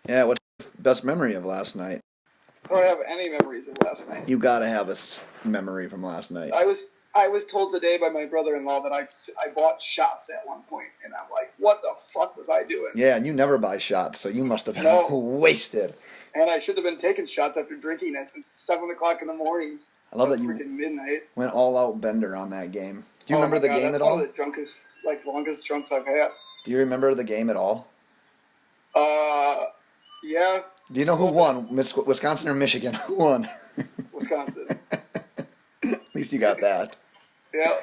Yeah, what's your best memory of last night? I don't have any memories of last night. You gotta have a memory from last night. I was told today by my brother-in-law that I bought shots at one point, and I'm like, what the fuck was I doing? Yeah, and you never buy shots, so you must have been wasted. And I should have been taking shots after drinking it since 7 o'clock in the morning. I love that you freaking midnight. Went all out bender on that game. Do you remember the game at all? That's one of the drunkest, longest drunks I've had. Do you remember the game at all? Yeah. Do you know who won? Wisconsin or Michigan? Who won? Wisconsin. At least you got that. Yeah.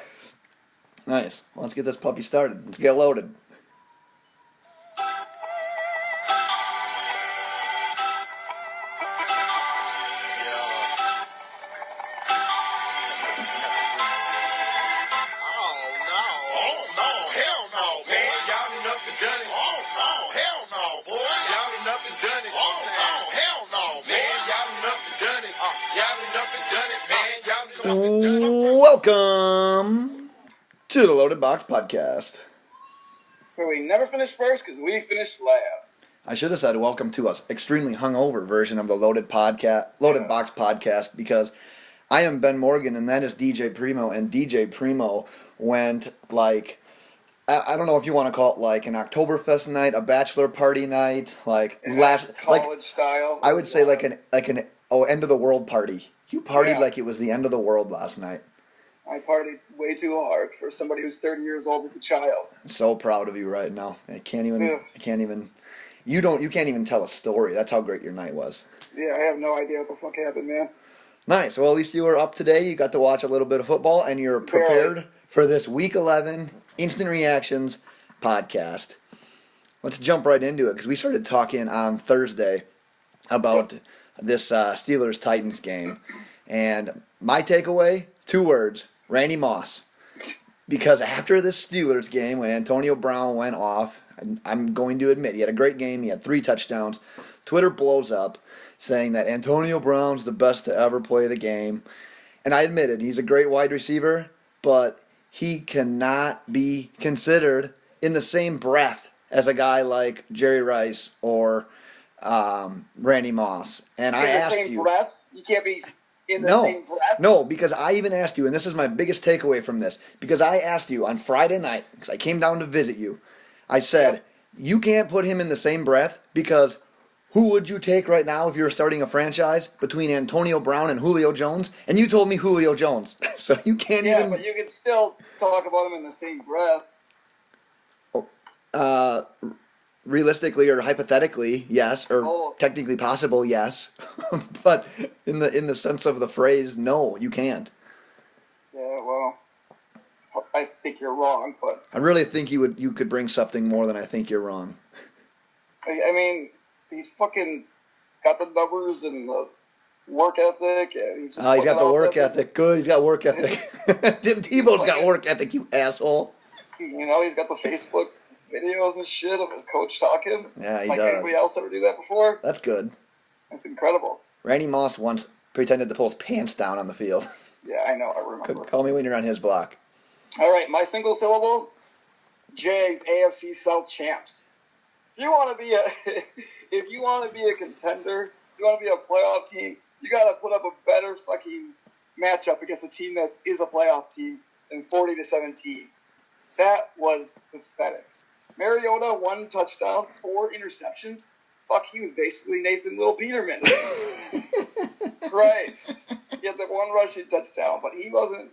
Nice. Well, let's get this puppy started. Let's get loaded. Welcome to the Loaded Box Podcast. Where we never finish first because we finished last. I should have said welcome to us extremely hungover version of the Loaded Box Podcast, because I am Ben Morgan and that is DJ Primo, and DJ Primo went I don't know if you want to call it like an Oktoberfest night, a bachelor party night, college style. I would say like an end of the world party. You partied like it was the end of the world last night. I partied way too hard for somebody who's 30 years old with a child. I'm so proud of you right now. You can't even tell a story. That's how great your night was. Yeah, I have no idea what the fuck happened, man. Nice. Well, at least you were up today. You got to watch a little bit of football, and you're prepared for this Week 11 Instant Reactions podcast. Let's jump right into it, because we started talking on Thursday about this Steelers-Titans game. And my takeaway, 2 words, Randy Moss. Because after this Steelers game, when Antonio Brown went off, I'm going to admit, he had a great game. He had 3 touchdowns. Twitter blows up saying that Antonio Brown's the best to ever play the game. And I admit it, he's a great wide receiver, but he cannot be considered in the same breath as a guy like Jerry Rice or Randy Moss. And I asked you. In the same breath? You can't be in the same breath? No, because I even asked you, and this is my biggest takeaway from this, because I asked you on Friday night, because I came down to visit you, I said, you can't put him in the same breath, because who would you take right now if you were starting a franchise between Antonio Brown and Julio Jones? And you told me Julio Jones. So you can't even... Yeah, but you can still talk about him in the same breath. Realistically or hypothetically, yes, or technically possible, yes. But in the sense of the phrase, no, you can't. Yeah, well, I think you're wrong, but I really think you could bring something more than I think you're wrong. I mean, he's fucking got the numbers and the work ethic. And he's got the work ethic. Good, he's got work ethic. Tim Tebow's got work ethic, you asshole. You know, he's got the Facebook videos and shit of his coach talking. Yeah, he does. Anybody else ever do that before? That's good. That's incredible. Randy Moss once pretended to pull his pants down on the field. Yeah, I know. I remember. Call me when you're on his block. All right, my single syllable: Jags AFC South champs. If you want to be a contender, if you want to be a playoff team, you got to put up a better fucking matchup against a team that is a playoff team than 40-17. That was pathetic. Mariota, 1 touchdown, 4 interceptions. Fuck, he was basically Nathan Peterman. Christ. He had that 1 rushing touchdown, but he wasn't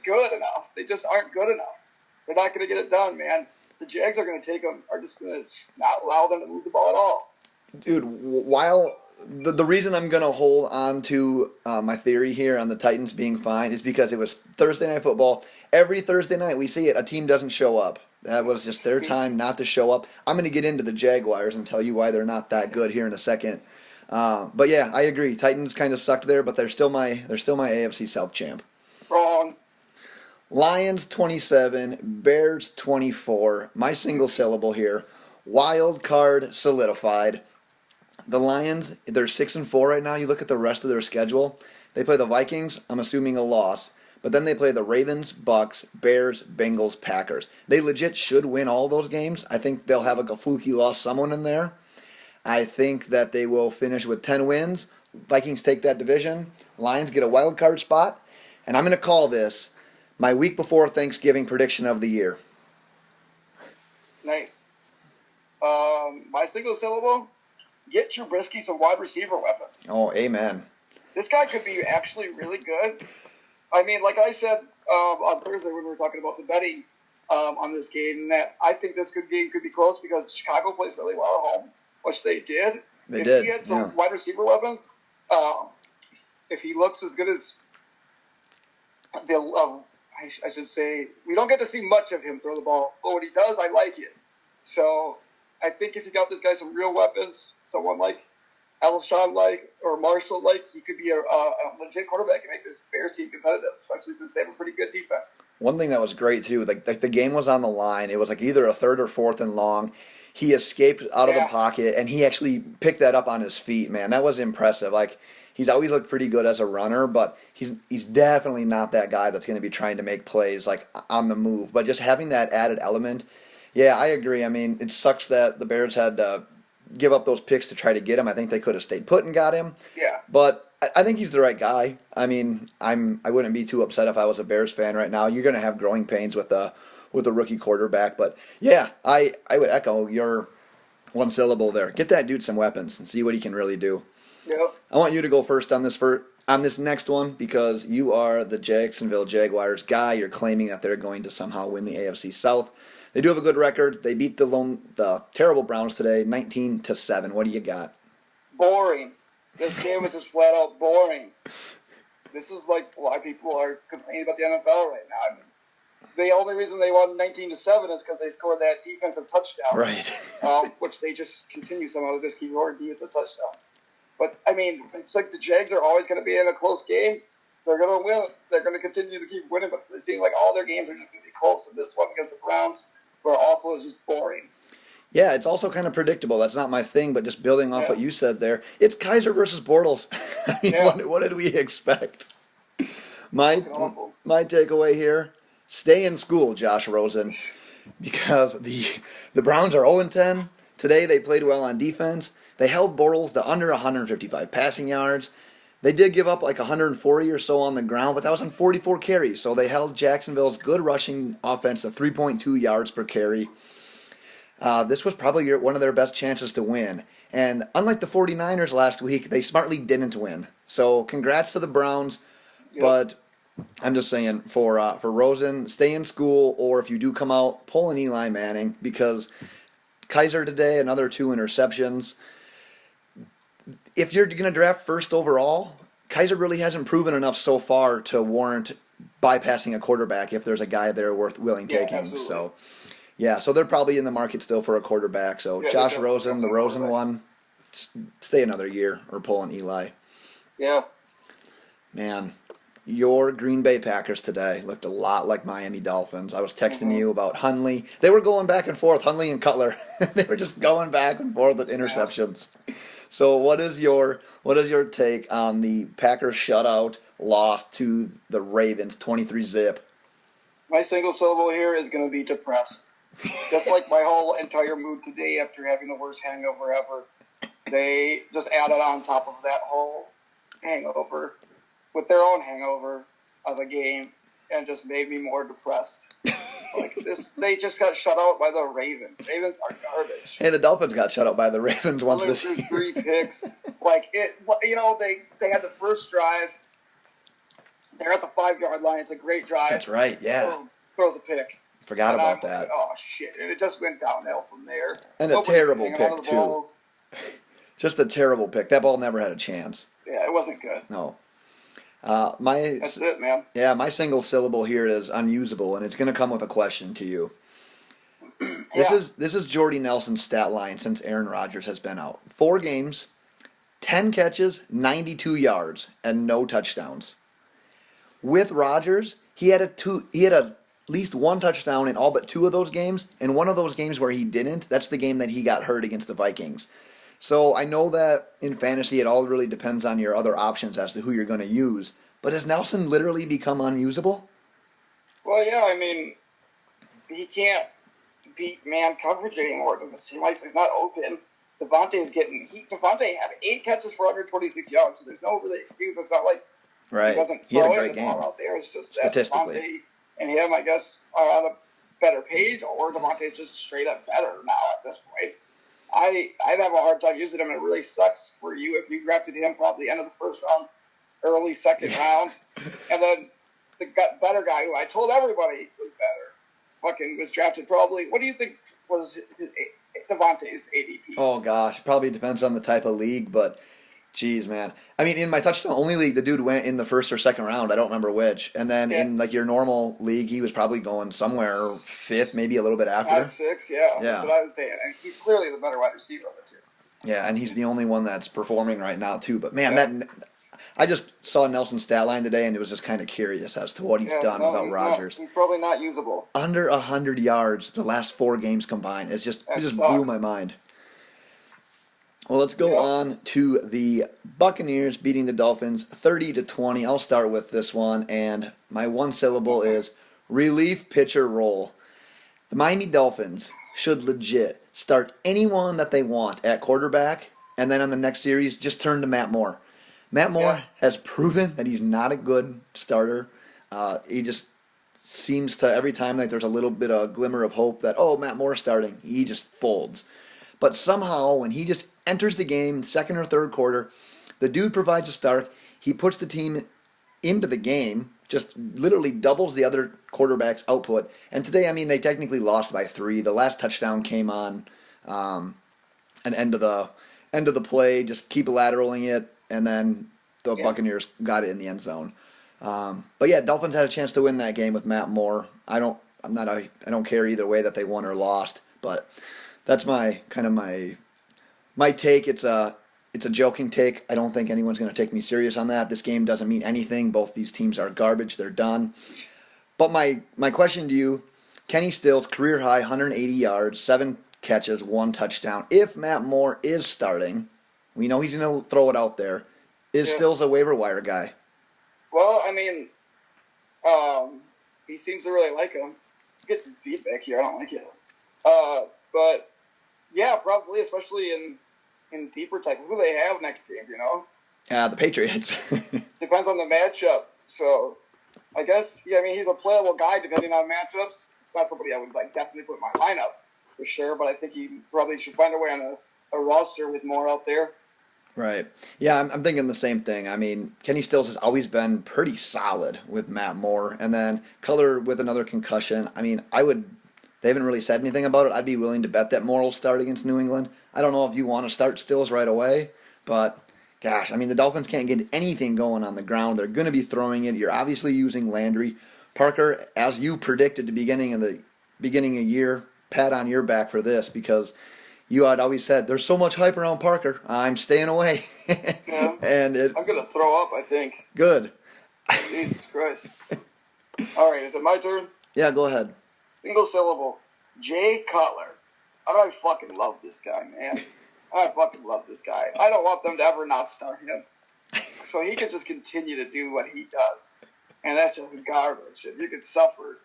good enough. They just aren't good enough. They're not going to get it done, man. The Jags are going to are just going to not allow them to move the ball at all. Dude, while the reason I'm going to hold on to my theory here on the Titans being fine is because it was Thursday Night Football. Every Thursday night we see it, a team doesn't show up. That was just their time not to show up. I'm going to get into the Jaguars and tell you why they're not that good here in a second. But yeah, I agree. Titans kind of sucked there, but they're still my AFC South champ. Wrong. Lions 27, Bears 24. My single syllable here. Wild card solidified. The Lions, they're 6-4 right now. You look at the rest of their schedule. They play the Vikings, I'm assuming a loss. But then they play the Ravens, Bucks, Bears, Bengals, Packers. They legit should win all those games. I think they'll have a fluky loss someone in there. I think that they will finish with 10 wins. Vikings take that division. Lions get a wild card spot. And I'm going to call this my week before Thanksgiving prediction of the year. Nice. My single syllable, get Trubisky some wide receiver weapons. Oh, amen. This guy could be actually really good. I mean, like I said on Thursday when we were talking about the betting on this game, that I think this game could be close because Chicago plays really well at home, which they did. If he had some wide receiver weapons, if he looks as good as I should say, we don't get to see much of him throw the ball, but when he does, I like it. So I think if you got this guy some real weapons, someone like Alshon or Marshall he could be a legit quarterback and make this Bears team competitive, especially since they have a pretty good defense. One thing that was great too, like the game was on the line. It was like either a third or fourth and long. He escaped out of the pocket and he actually picked that up on his feet. Man, that was impressive. Like he's always looked pretty good as a runner, but he's definitely not that guy that's going to be trying to make plays like on the move. But just having that added element, yeah, I agree. I mean, it sucks that the Bears had to give up those picks to try to get him. I think they could have stayed put and got him. Yeah. But I think he's the right guy. I mean, I wouldn't be too upset if I was a Bears fan right now. You're going to have growing pains with a rookie quarterback, but yeah, I would echo your one syllable there. Get that dude some weapons and see what he can really do. Yep. I want you to go first on this next one because you are the Jacksonville Jaguars guy. You're claiming that they're going to somehow win the AFC South. They do have a good record. They beat the terrible Browns today, 19-7. What do you got? Boring. This game was just flat out boring. This is like why people are complaining about the NFL right now. I mean, the only reason they won 19-7 is because they scored that defensive touchdown. Right. Which they just continue somehow to just keep scoring defensive touchdowns. But, I mean, it's like the Jags are always going to be in a close game. They're going to win. They're going to continue to keep winning, but it seems like all their games are just going to be close. And this one against the Browns, where awful is just boring. Yeah, it's also kind of predictable. That's not my thing, but just building off what you said there, it's Kaiser versus Bortles. I mean, what did we expect? My takeaway here, stay in school, Josh Rosen, because the Browns are 0-10. Today they played well on defense. They held Bortles to under 155 passing yards. They did give up like 140 or so on the ground, but that was on 44 carries. So they held Jacksonville's good rushing offense to 3.2 yards per carry. This was probably one of their best chances to win. And unlike the 49ers last week, they smartly didn't win. So congrats to the Browns. Yep. But I'm just saying, for Rosen, stay in school, or if you do come out, pull an Eli Manning, because Kaiser today, another 2 interceptions. If you're going to draft first overall, Kaiser really hasn't proven enough so far to warrant bypassing a quarterback if there's a guy there worth willing taking. Absolutely. So, yeah, so they're probably in the market still for a quarterback. So Josh Rosen, the Rosen one, stay another year or pull an Eli. Yeah. Man, your Green Bay Packers today looked a lot like Miami Dolphins. I was texting you about Hundley. They were going back and forth, Hundley and Cutler. They were just going back and forth with interceptions. Yeah. So what is your take on the Packers shutout loss to the Ravens 23-0? My single syllable here is going to be depressed. Just like my whole entire mood today after having the worst hangover ever. They just added on top of that whole hangover with their own hangover of a game and just made me more depressed. Like this, they just got shut out by the Ravens. Ravens are garbage. Hey, the Dolphins got shut out by the Ravens once this year. 3 picks. Like it, they had the first drive. They're at the 5-yard line. It's a great drive. That's right. Yeah. Throws a pick. Forgot about that. Like, oh shit! And it just went downhill from there. And a terrible pick too. Just a terrible pick. That ball never had a chance. Yeah, it wasn't good. No. That's it, man. Yeah, my single syllable here is unusable, and it's going to come with a question to you. This is Jordy Nelson's stat line since Aaron Rodgers has been out. 4 games, 10 catches, 92 yards, and no touchdowns. With Rodgers, he had at least 1 touchdown in all but 2 of those games, and one of those games where he didn't, that's the game that he got hurt against the Vikings. So I know that in fantasy it all really depends on your other options as to who you're going to use. But has Nelson literally become unusable? Well, yeah, I mean, he can't beat man coverage anymore. It doesn't seem like he's not open. Devontae had 8 catches for 126 yards, so there's no really excuse. It's not like Right. he doesn't He had a throw great the game. ball out there. It's just that Statistically. Devontae and him, I guess, are on a better page, or Devontae's just straight up better now at this point. I'd have a hard time using him, and it really sucks for you if you drafted him probably end of the first round, early second round, and then the better guy who I told everybody was better fucking was drafted probably. What do you think was Devontae's ADP? Oh, gosh. Probably depends on the type of league, but geez, man. I mean, in my touchdown-only league, the dude went in the first or second round. I don't remember which. And then in, like, your normal league, he was probably going somewhere fifth, maybe a little bit after. 5, 6, yeah. That's what I was saying. And he's clearly the better wide receiver of the two. Yeah, and he's the only one that's performing right now, too. But, man, I just saw Nelson's stat line today, and it was just kind of curious as to what he's done without Rodgers. He's probably not usable. Under 100 yards the last 4 games combined. It just blew my mind. Well, let's go on to the Buccaneers beating the Dolphins 30-20. I'll start with this one, and my one syllable is relief pitcher role. The Miami Dolphins should legit start anyone that they want at quarterback, and then on the next series, just turn to Matt Moore. Matt Moore has proven that he's not a good starter. He just seems to, every time like there's a little bit of glimmer of hope that, Matt Moore's starting, he just folds. But somehow, when he just enters the game, second or third quarter, the dude provides a start. He puts the team into the game, just literally doubles the other quarterback's output. And today, I mean, they technically lost by 3. The last touchdown came on an end of the play, just keep lateraling it. And then the Buccaneers got it in the end zone. But yeah, Dolphins had a chance to win that game with Matt Moore. I don't care either way that they won or lost. But that's my take. It's a joking take. I don't think anyone's going to take me serious on that. This game doesn't mean anything. Both these teams are garbage. They're done. But my question to you, Kenny Stills, career high, 180 yards, 7 catches, 1 touchdown. If Matt Moore is starting, we know he's going to throw it out there. Is Stills a waiver wire guy? Well, I mean, he seems to really like him. Get some feedback here. I don't like it. But, yeah, probably, especially in deeper type. Who do they have next game, you know? The Patriots. Depends on the matchup. So, I guess, I mean, he's a playable guy depending on matchups. It's not somebody I would definitely put in my lineup for sure, but I think he probably should find a way on a roster with more out there. Right. Yeah, I'm thinking the same thing. I mean, Kenny Stills has always been pretty solid with Matt Moore. And then Cutler with another concussion. I mean, they haven't really said anything about it. I'd be willing to bet that Moore will start against New England. I don't know if you want to start Stills right away, but gosh, I mean, the Dolphins can't get anything going on the ground. They're going to be throwing it. You're obviously using Landry. Parker, as you predicted at the beginning of year, pat on your back for this because you had always said, there's so much hype around Parker. I'm staying away. Yeah. And I'm going to throw up, I think. Good. Jesus Christ. All right, is it my turn? Yeah, go ahead. Single syllable. Jay Cutler. I fucking love this guy, man. I fucking love this guy. I don't want them to ever not start him. So he can just continue to do what he does. And that's just garbage. And you can suffer.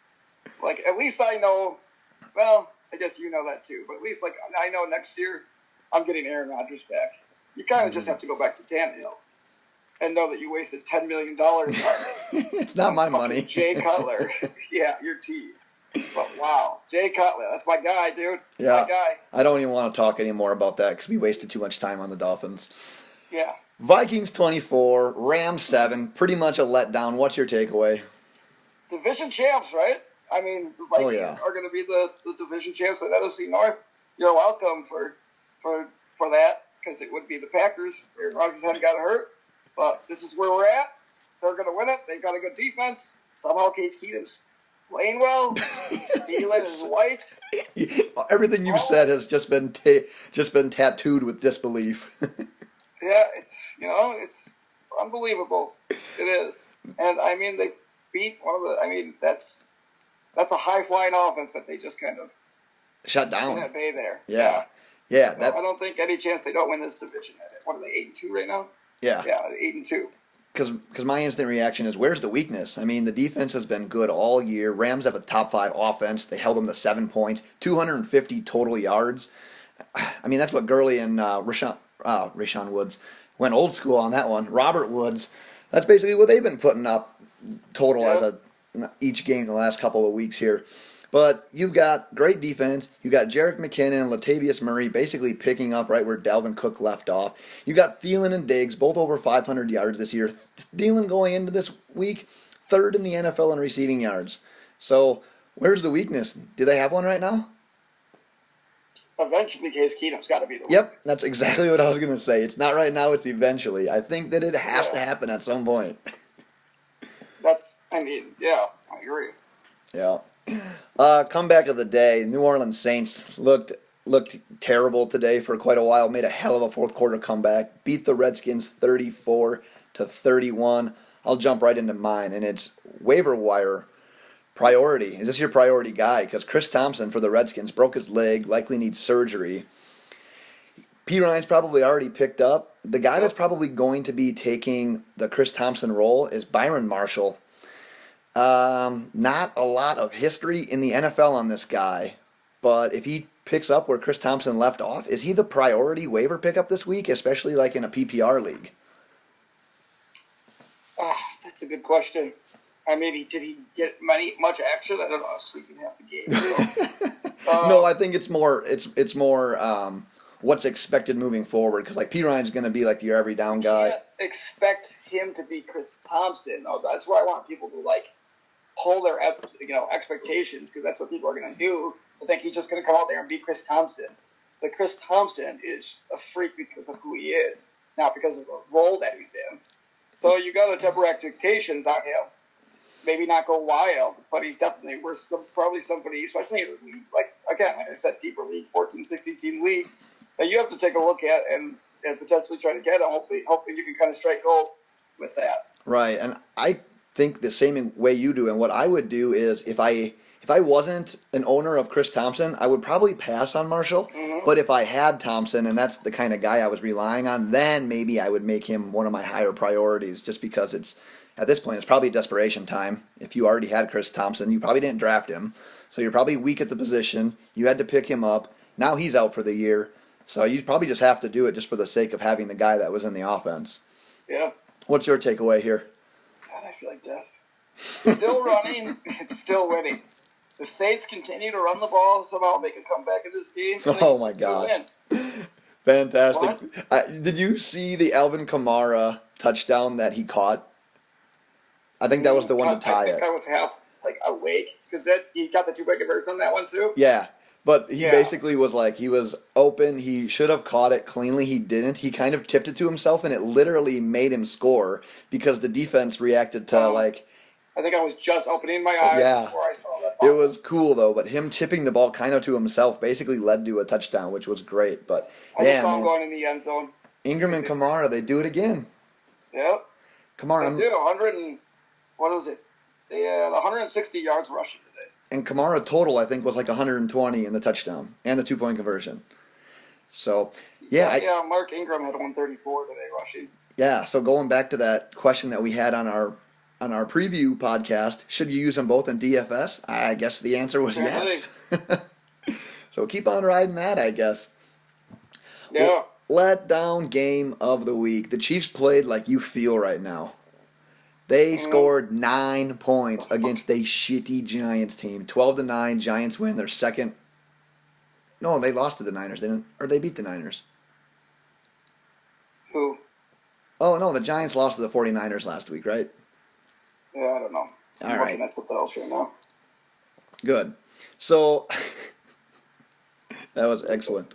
Like, at least I know, well, I guess you know that too. But at least, like, I know next year I'm getting Aaron Rodgers back. You kind of just have to go back to Tannehill and know that you wasted $10 million on it's not my money. Jay Cutler. Yeah, your team. But wow, Jay Cutler, that's my guy, dude. Yeah, my guy. I don't even want to talk anymore about that because we wasted too much time on the Dolphins. Yeah. Vikings 24, Rams 7. Pretty much a letdown. What's your takeaway? Division champs, right? I mean, the Vikings are going to be the division champs of NFC North. You're welcome for that because it would be the Packers. Aaron Rodgers hadn't got hurt, but this is where we're at. They're going to win it. They've got a good defense. Somehow Case Keenum's playing well. Thielen is white. Everything you've said has just been tattooed with disbelief. Yeah, it's unbelievable. It is, and I mean they beat one of the. I mean that's a high flying offense that they just kind of shut down at bay there. Yeah. So I don't think any chance they don't win this division. What are they 8-2 right now? Yeah, 8-2. Because my instant reaction is, where's the weakness? I mean, the defense has been good all year. Rams have a top 5 offense. They held them to 7 points, 250 total yards. I mean, that's what Gurley and Rashawn Woods went old school on that one. Robert Woods, that's basically what they've been putting up total as each game the last couple of weeks here. But you've got great defense. You got Jerick McKinnon and Latavius Murray basically picking up right where Dalvin Cook left off. You got Thielen and Diggs, both over 500 yards this year. Thielen going into this week, third in the NFL in receiving yards. So where's the weakness? Do they have one right now? Eventually, Case Keenum's got to be the Yep, weakness. that's exactly what I was going to say. It's not right now, it's eventually. I think that it has to happen at some point. I agree. Yeah. Comeback of the day. New Orleans Saints looked terrible today for quite a while. Made a hell of a fourth quarter comeback. Beat the Redskins 34-31. I'll jump right into mine, and it's waiver wire priority. Is this your priority guy? Because Chris Thompson for the Redskins broke his leg, likely needs surgery. P. Ryan's probably already picked up. The guy that's probably going to be taking the Chris Thompson role is Byron Marshall. Not a lot of history in the NFL on this guy, but if he picks up where Chris Thompson left off, is he the priority waiver pickup this week, especially like in a PPR league? That's a good question. Did he get much action? I don't know. I was sleeping half the game. So. No, I think it's more what's expected moving forward, because like P. Ryan's going to be like your every down guy. Can't expect him to be Chris Thompson. though. That's where I want people to pull their expectations, because that's what people are going to do. I think he's just going to come out there and be Chris Thompson. But Chris Thompson is a freak because of who he is, not because of the role that he's in. So you got to temper expectations on him. Maybe not go wild, but he's definitely probably somebody, especially in a league, like I said, deeper league, 14, 16-team league, that you have to take a look at and potentially try to get him. Hopefully you can kind of strike gold with that. Right, and I think the same way you do, and what I would do is if I wasn't an owner of Chris Thompson, I would probably pass on Marshall. Mm-hmm. But if I had Thompson, and that's the kind of guy I was relying on, then maybe I would make him one of my higher priorities, just because at this point, it's probably desperation time. If you already had Chris Thompson, you probably didn't draft him, so you're probably weak at the position. You had to pick him up. Now he's out for the year, so you probably just have to do it just for the sake of having the guy that was in the offense. Yeah. What's your takeaway here? God, I feel like death. Still running. It's still winning. The Saints continue to run the ball, somehow make a comeback in this game. Oh, my gosh. Fantastic. Did you see the Alvin Kamara touchdown that he caught? I think that was the one to tie it. I was half awake because he got the two-point conversion on that one too. Yeah, but he basically was he was open. He should have caught it cleanly. He didn't. He kind of tipped it to himself, and it literally made him score because the defense reacted to I think I was just opening my eyes before I saw that ball. It was cool though, but him tipping the ball kind of to himself basically led to a touchdown, which was great. But I just saw him going in the end zone. Ingram and Kamara, they do it again. Yep. Kamara, they did 160 yards rushing today. And Kamara total, I think, was 120 in the touchdown and the 2-point conversion. So, Mark Ingram had 134 today rushing. Yeah, so going back to that question that we had on our preview podcast, should you use them both in DFS? I guess the answer was yes. So keep on riding that, I guess. Yeah. Letdown game of the week. The Chiefs played like you feel right now. They scored 9 points against a shitty Giants team. 12-9. Giants win their second. No, they lost to the Niners, didn't? Or they beat the Niners. Who? Oh, no, the Giants lost to the 49ers last week, right? Yeah, I don't know. I'm looking at something else right now. Good. So, that was excellent.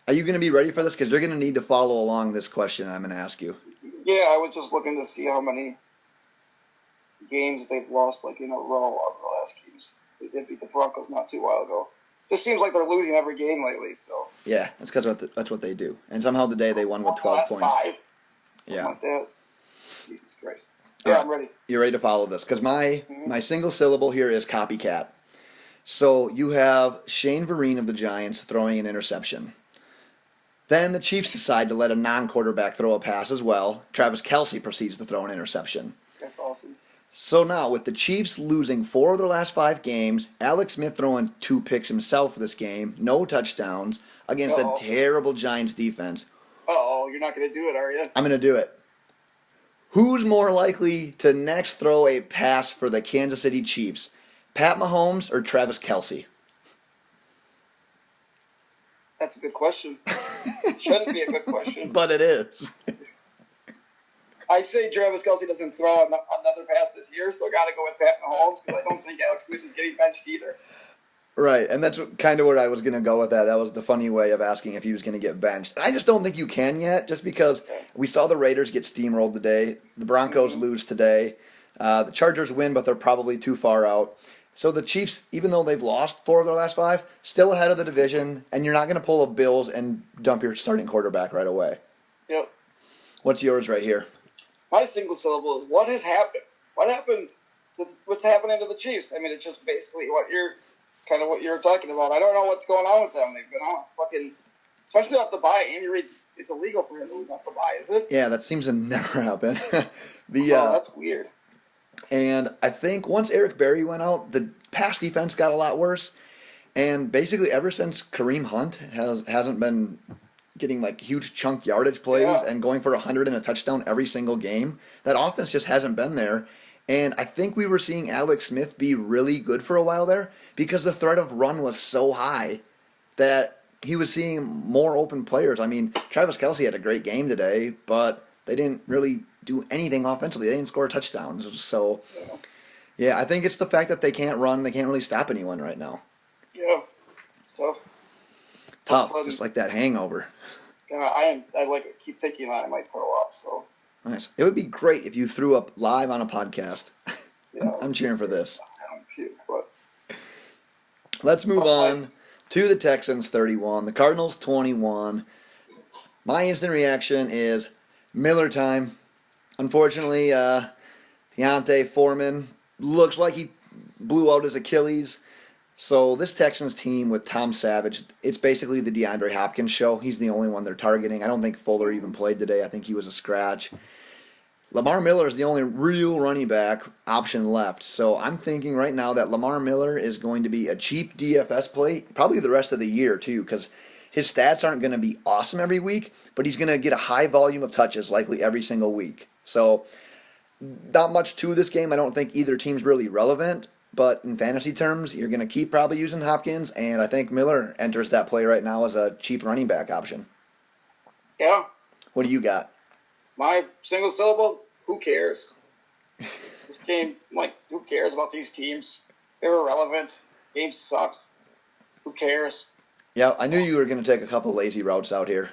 Are you going to be ready for this? Because you're going to need to follow along this question I'm going to ask you. Yeah, I was just looking to see how many games they've lost in a row of the last games. They did beat the Broncos not too while ago. Just seems like they're losing every game lately. So yeah, that's because that's what they do. And somehow today they won with 12 points. 5. Yeah. Like that. Jesus Christ. Yeah, right. I'm ready. You're ready to follow this because my single syllable here is copycat. So you have Shane Vereen of the Giants throwing an interception. Then the Chiefs decide to let a non-quarterback throw a pass as well. Travis Kelce proceeds to throw an interception. That's awesome. So now, with the Chiefs losing 4 of their last 5 games, Alex Smith throwing 2 picks himself this game, no touchdowns, against a terrible Giants defense. You're not going to do it, are you? I'm going to do it. Who's more likely to next throw a pass for the Kansas City Chiefs? Pat Mahomes or Travis Kelce? That's a good question. It shouldn't be a good question. But it is. I say Travis Kelce doesn't throw another pass this year, so I got to go with Pat Mahomes because I don't think Alex Smith is getting benched either. Right, and that's kind of where I was going to go with that. That was the funny way of asking if he was going to get benched. I just don't think you can yet, just because we saw the Raiders get steamrolled today. The Broncos lose today. The Chargers win, but they're probably too far out. So the Chiefs, even though they've lost 4 of their last 5, still ahead of the division, and you're not going to pull a Bills and dump your starting quarterback right away. Yep. What's yours right here? My single syllable is what has happened? What happened to what's happening to the Chiefs? I mean, it's just basically what you're talking about. I don't know what's going on with them. They've been on fucking, especially off the bye. Andy Reid's, it's illegal for him to lose off the bye, is it? Yeah, that seems to never happen. That's weird. And I think once Eric Berry went out, the pass defense got a lot worse. And basically ever since Kareem Hunt hasn't been getting like huge chunk yardage plays and going for 100 and a touchdown every single game, that offense just hasn't been there. And I think we were seeing Alex Smith be really good for a while there because the threat of run was so high that he was seeing more open players. I mean, Travis Kelce had a great game today, but they didn't really do anything offensively. They didn't score touchdowns. So, yeah, I think it's the fact that they can't run. They can't really stop anyone right now. Yeah, it's tough. Tough, just like that hangover. Yeah, I keep thinking I might throw up, so. Nice. It would be great if you threw up live on a podcast. Yeah, I'm cheering for this. I don't puke, but. Let's move on to the Texans 31, the Cardinals 21. My instant reaction is Miller time. Unfortunately, Deontay Foreman looks like he blew out his Achilles. So this Texans team with Tom Savage, it's basically the DeAndre Hopkins show. He's the only one they're targeting. I don't think Fuller even played today. I think he was a scratch. Lamar Miller is the only real running back option left. So I'm thinking right now that Lamar Miller is going to be a cheap DFS play, probably the rest of the year too, because his stats aren't going to be awesome every week, but he's going to get a high volume of touches likely every single week. So not much to this game. I don't think either team's really relevant. But in fantasy terms, you're going to keep probably using Hopkins, and I think Miller enters that play right now as a cheap running back option. Yeah. What do you got? My single syllable, who cares? This game, who cares about these teams? They're irrelevant. Game sucks. Who cares? Yeah, I knew you were going to take a couple lazy routes out here.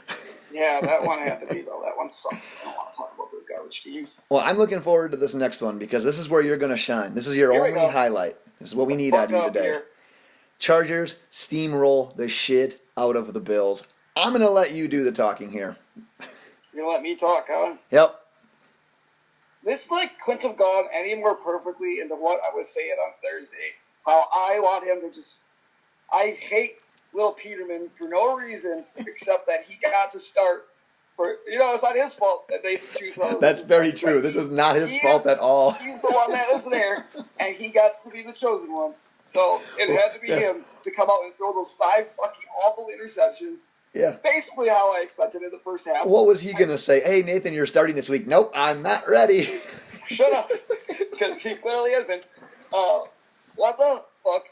Yeah, that one had to be, though. That one sucks. I don't want to talk about those garbage teams. Well, I'm looking forward to this next one because this is where you're going to shine. This is your only highlight. This is what we need out of you today. Here. Chargers steamroll the shit out of the Bills. I'm going to let you do the talking here. You're going to let me talk, huh? Yep. This couldn't have gone any more perfectly into what I was saying on Thursday. How I want him to just... I hate little Peterman for no reason except that he got to start for, it's not his fault that they choose those. That's very true. This is not his fault at all. He's the one that was there, and he got to be the chosen one. So it had to be him to come out and throw those 5 fucking awful interceptions. Yeah. Basically how I expected in the first half. What was he going to say? Hey, Nathan, you're starting this week. Nope, I'm not ready. Shut up. Because he clearly isn't. What the fuck?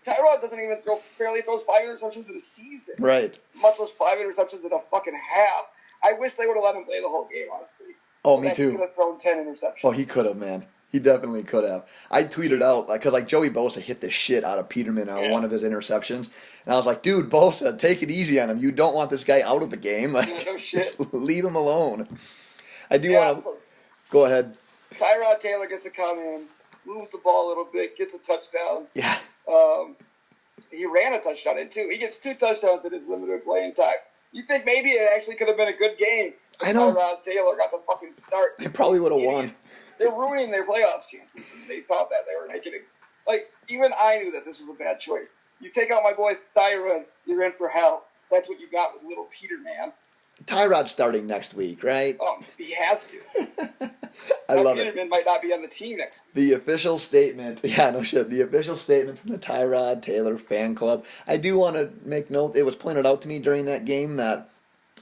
Tyrod doesn't even barely throws 5 interceptions in a season. Right. Much less 5 interceptions in a fucking half. I wish they would have let him play the whole game, honestly. Oh, me too. He could have thrown 10 interceptions. Oh, he could have, man. He definitely could have. I tweeted out, because Joey Bosa hit the shit out of Peterman on one of his interceptions. And I was like, dude, Bosa, take it easy on him. You don't want this guy out of the game. No shit. Leave him alone. I do want to... Go ahead. Tyrod Taylor gets to come in, moves the ball a little bit, gets a touchdown. Yeah. He ran a touchdown in too. He gets 2 touchdowns in his limited playing time. You think maybe it actually could have been a good game if I know. Tyrod Taylor got the fucking start. They probably would have won. They're ruining their playoffs chances, and they thought that they were making it. Even I knew that this was a bad choice. You take out my boy Tyrod, you're in for hell. That's what you got with little Peter, man. Tyrod's starting next week, right? Oh, he has to. I love Peterman it. might not be on the team next week. The official statement, yeah, no shit. The official statement from the Tyrod Taylor fan club. I do want to make note, it was pointed out to me during that game that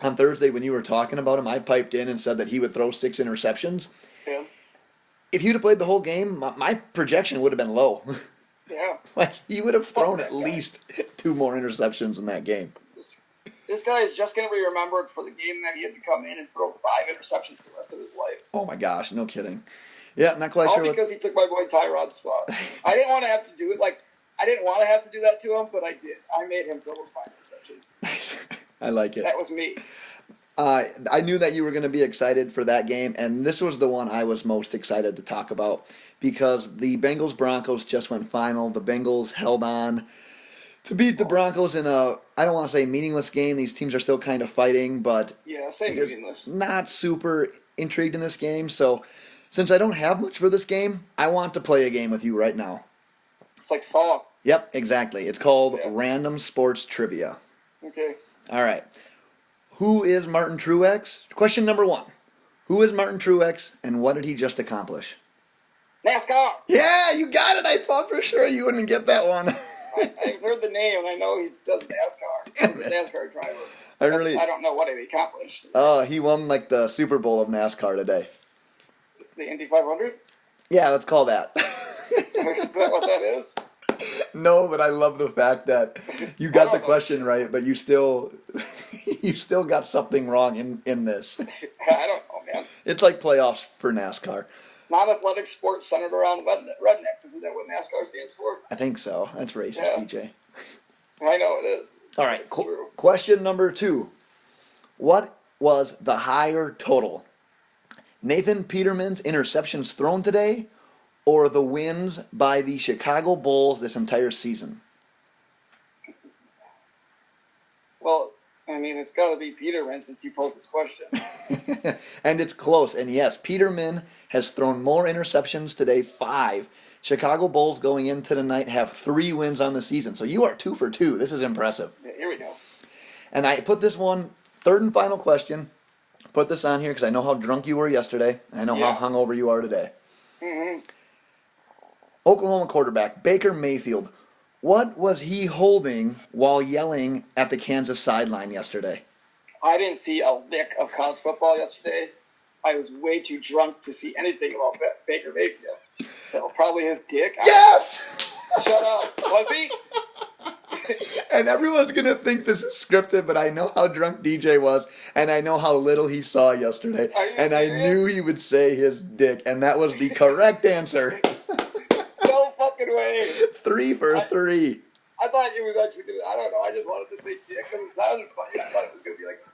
on Thursday when you were talking about him, I piped in and said that he would throw 6 interceptions. Yeah. If you'd have played the whole game, my projection would have been low. Yeah. Like, he would have thrown at Fuck that guy. least 2 more interceptions in that game. This guy is just going to be remembered for the game that he had to come in and throw 5 interceptions the rest of his life. Oh my gosh, no kidding. Yeah, not quite All sure. because he took my boy Tyrod's spot. I didn't want to have to do it. Like, I didn't want to have to do that to him, but I did. I made him throw those 5 interceptions. I like it. That was me. I knew that you were going to be excited for that game, and this was the one I was most excited to talk about because the Bengals-Broncos just went final. The Bengals held on to beat the Broncos in a, I don't want to say meaningless game. These teams are still kind of fighting, but Yeah, same just meaningless. not super intrigued in this game. So since I don't have much for this game, I want to play a game with you right now. It's like Saw. Yep, exactly. It's called Yeah. Random Sports Trivia. Okay. All right. Who is Martin Truex? Question number 1. Who is Martin Truex, and what did he just accomplish? NASCAR. Yeah, you got it. I thought for sure you wouldn't get that one. I've heard the name, and I know he does NASCAR. He's a NASCAR driver. I don't know what he accomplished. He won like the Super Bowl of NASCAR today. The Indy 500? Yeah, let's call that. Is that what that is? No, but I love the fact that you got the question right, but you still got something wrong in this. I don't know, man. It's like playoffs for NASCAR. Non-athletic sports centered around rednecks. Isn't that what NASCAR stands for? I think so. That's racist, Yeah. DJ. I know it is. All right. It's true. Question number 2. What was the higher total? Nathan Peterman's interceptions thrown today, or the wins by the Chicago Bulls this entire season? Well, I mean, it's got to be Peterman since he posed this question. And it's close. And yes, Peterman has thrown more interceptions today, 5. Chicago Bulls going into the night have 3 wins on the season. So you are 2 for 2. This is impressive. Yeah, here we go. And I put this one, third and final question. Put this on here because I know how drunk you were yesterday. I know how hungover you are today. Mm-hmm. Oklahoma quarterback Baker Mayfield. What was he holding while yelling at the Kansas sideline yesterday? I didn't see a lick of college football yesterday. I was way too drunk to see anything about Baker Mayfield. So probably his dick. Yes! Shut up. Was he? And everyone's going to think this is scripted, but I know how drunk DJ was, and I know how little he saw yesterday. Are you And I serious? knew he would say his dick, and that was the correct answer. No fucking way. 3 for 3. I thought it was actually going to, I don't know, I just wanted to say dick because it sounded funny. I thought it was going to be like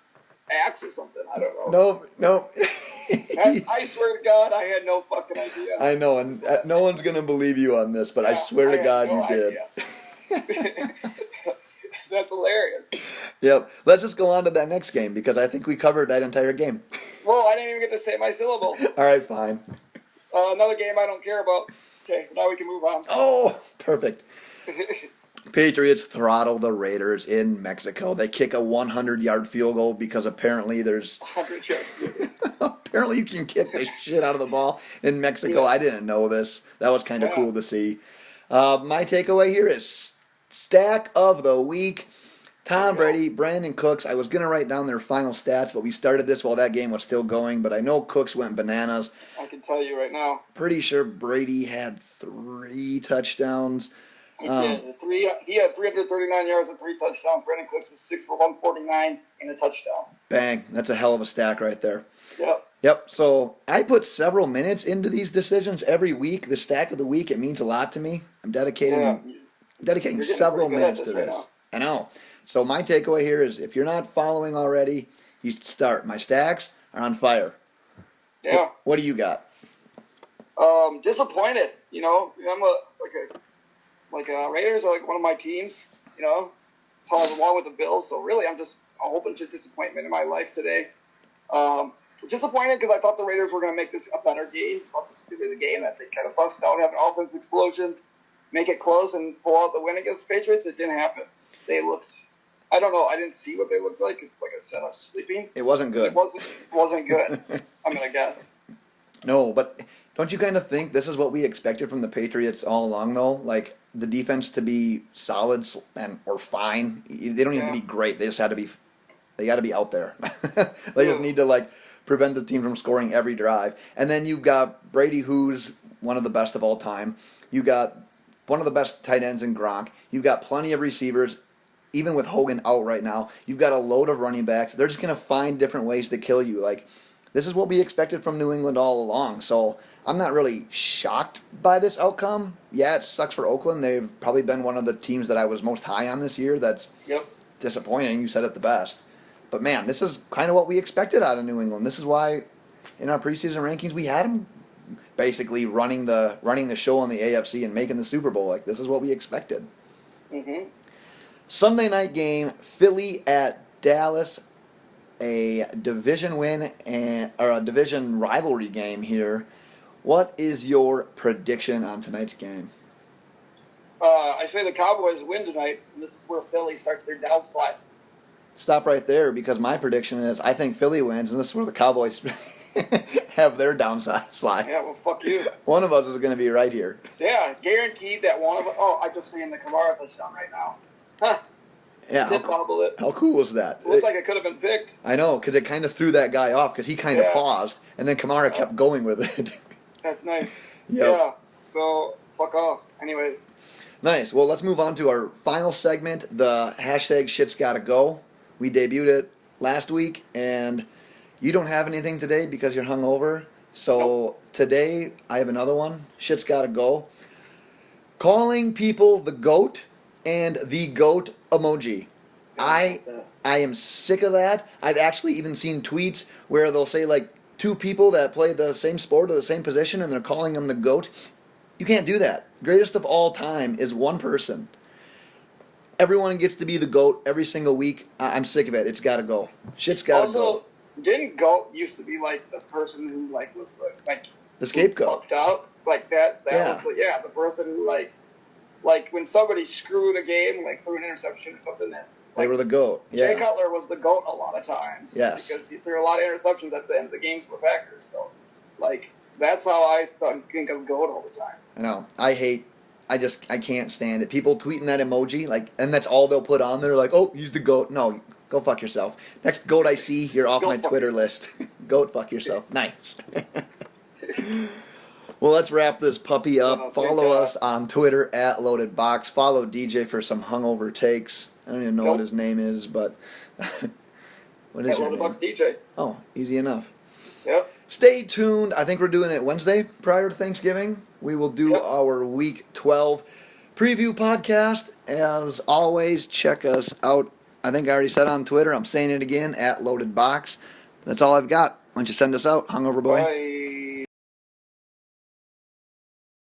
axe or something. I don't know. No. I swear to God, I had no fucking idea. I know, and no one's going to believe you on this, but I swear to had God no you did. idea. That's hilarious. Yep. Let's just go on to that next game because I think we covered that entire game. Whoa, I didn't even get to say my syllable. All right, fine. Another game I don't care about. Okay, now we can move on. Oh, perfect. Patriots throttle the Raiders in Mexico. They kick a 100-yard field goal because apparently there's 100 yards. apparently you can kick the shit out of the ball in Mexico. Yeah. I didn't know this. That was kind of Yeah. cool to see. My takeaway here is stack of the week. Tom Brady, Brandon Cooks. I was going to write down their final stats, but we started this while that game was still going. But I know Cooks went bananas. I can tell you right now. Pretty sure Brady had 3 touchdowns. He did. He had 339 yards and 3 touchdowns. Brandon Cooks was 6 for 149 and a touchdown. Bang. That's a hell of a stack right there. Yep. Yep. So I put several minutes into these decisions every week. The stack of the week, it means a lot to me. I'm dedicating Yeah. dedicating You're getting several pretty good at minutes to this right this. now. I know. So my takeaway here is if you're not following already, you should start. My stacks are on fire. Yeah. What do you got? Disappointed. You know, I'm Raiders are like one of my teams. You know, along with the Bills. So really, I'm just a whole bunch of disappointment in my life today. Disappointed because I thought the Raiders were going to make this a better game. Thought this was the game that they kind of bust out, have an offense explosion, make it close, and pull out the win against the Patriots. It didn't happen. They looked I don't know. I didn't see what they looked like because, like I said, I was sleeping. It wasn't good. It wasn't good. I'm gonna guess. No, but don't you kind of think this is what we expected from the Patriots all along, though? Like the defense to be solid or fine. They don't even have to be great. They just had to be. They got to be out there. They just need to like prevent the team from scoring every drive. And then you've got Brady, who's one of the best of all time. You got one of the best tight ends in Gronk. You've got plenty of receivers. Even with Hogan out right now, you've got a load of running backs. They're just going to find different ways to kill you. Like, this is what we expected from New England all along. So I'm not really shocked by this outcome. Yeah, it sucks for Oakland. They've probably been one of the teams that I was most high on this year. That's disappointing. You said it the best. But, man, this is kind of what we expected out of New England. This is why in our preseason rankings we had them basically running the show on the AFC and making the Super Bowl. Like, this is what we expected. Mm-hmm. Sunday night game, Philly at Dallas, a division win or a division rivalry game here. What is your prediction on tonight's game? I say the Cowboys win tonight, and this is where Philly starts their downslide. Stop right there, because my prediction is I think Philly wins, and this is where the Cowboys have their slide. Yeah, well, fuck you. One of us is going to be right here. Yeah, guaranteed that one of us. Oh, I just seen the Kamara touchdown right now. Huh. Yeah, how cool was that? It looked like it could have been picked. I know, because it kind of threw that guy off, because he kind of paused, and then Kamara kept going with it. That's nice. Yep. Yeah, so fuck off. Anyways. Nice. Well, let's move on to our final segment, the hashtag Shit's Gotta Go. We debuted it last week, and you don't have anything today because you're hungover. So today, I have another one. Shit's Gotta Go. Calling people the GOAT and the GOAT emoji. I am sick of that. I've actually even seen tweets where they'll say like two people that play the same sport or the same position and they're calling them the GOAT. You can't do that. Greatest of all time is one person. Everyone gets to be the GOAT every single week. I'm sick of it. It's got to go. Shit's got to go. Didn't GOAT used to be like the person who like was the scapegoat? Fucked up like that. Was the person who like when somebody screwed a game, like threw an interception or something. That they were the GOAT. Yeah. Jay Cutler was the GOAT a lot of times. Yes. Because he threw a lot of interceptions at the end of the games for the Packers. So, like, that's how I think of GOAT all the time. I know. I can't stand it. People tweeting that emoji, like, and that's all they'll put on there, like, oh, he's the GOAT. No, go fuck yourself. Next GOAT I see, you're off my Twitter list. GOAT, fuck yourself. Nice. Well, let's wrap this puppy up. Follow us on Twitter at LoadedBox. Follow DJ for some hungover takes. I don't even know what his name is, but what is your name? LoadedBox DJ. Oh, easy enough. Yep. Stay tuned. I think we're doing it Wednesday prior to Thanksgiving. We will do our Week 12 preview podcast. As always, check us out. I think I already said on Twitter. I'm saying it again, at LoadedBox. That's all I've got. Why don't you send us out, hungover boy? Bye.